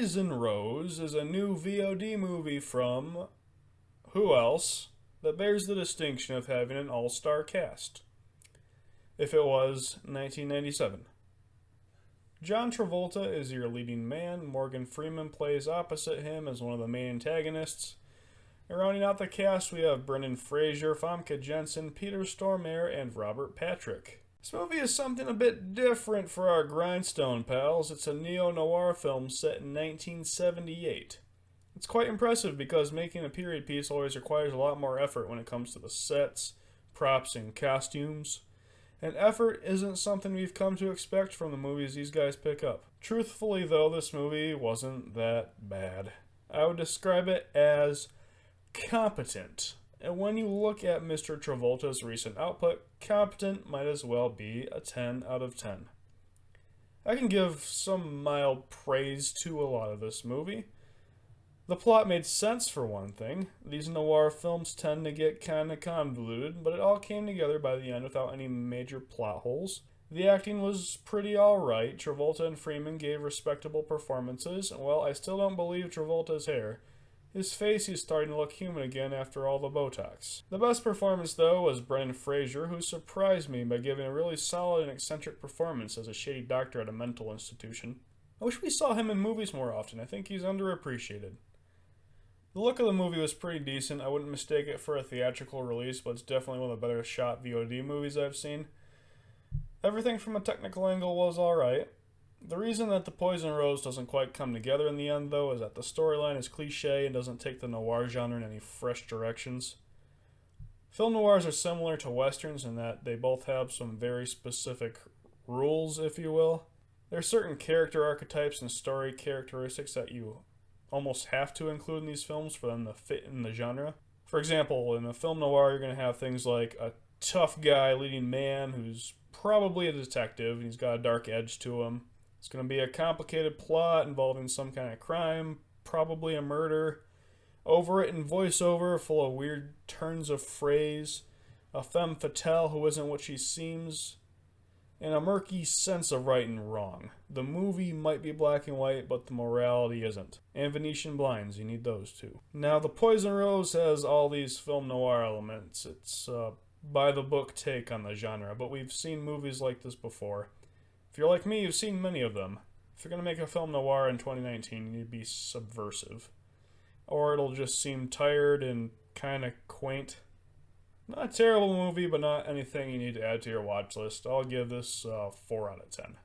Poison Rose is a new VOD movie from who else that bears the distinction of having an all-star cast. If it was 1997. John Travolta is your leading man. Morgan Freeman plays opposite him as one of the main antagonists. And rounding out the cast, we have Brendan Fraser, Famke Janssen, Peter Stormare, and Robert Patrick. This movie is something a bit different for our grindstone pals. It's a neo-noir film set in 1978. It's quite impressive because making a period piece always requires a lot more effort when it comes to the sets, props, and costumes. And effort isn't something we've come to expect from the movies these guys pick up. Truthfully though, this movie wasn't that bad. I would describe it as competent. And when you look at Mr. Travolta's recent output, competent might as well be a 10 out of 10. I can give some mild praise to a lot of this movie. The plot made sense for one thing. These noir films tend to get kinda convoluted, but it all came together by the end without any major plot holes. The acting was pretty alright. Travolta and Freeman gave respectable performances, and while I still don't believe Travolta's hair, his face is starting to look human again after all the Botox. The best performance, though, was Brendan Fraser, who surprised me by giving a really solid and eccentric performance as a shady doctor at a mental institution. I wish we saw him in movies more often. I think he's underappreciated. The look of the movie was pretty decent. I wouldn't mistake it for a theatrical release, but it's definitely one of the better shot VOD movies I've seen. Everything from a technical angle was alright. The reason that the Poison Rose doesn't quite come together in the end, though, is that the storyline is cliche and doesn't take the noir genre in any fresh directions. Film noirs are similar to westerns in that they both have some very specific rules, if you will. There are certain character archetypes and story characteristics that you almost have to include in these films for them to fit in the genre. For example, in a film noir, you're going to have things like a tough guy leading man who's probably a detective and he's got a dark edge to him. It's going to be a complicated plot involving some kind of crime, probably a murder, overwritten voiceover full of weird turns of phrase, a femme fatale who isn't what she seems, and a murky sense of right and wrong. The movie might be black and white, but the morality isn't. And Venetian blinds, you need those too. Now, The Poison Rose has all these film noir elements. It's a by-the-book take on the genre, but we've seen movies like this before. If you're like me, you've seen many of them. If you're going to make a film noir in 2019, you need to be subversive. Or it'll just seem tired and kind of quaint. Not a terrible movie, but not anything you need to add to your watch list. I'll give this 4 out of 10.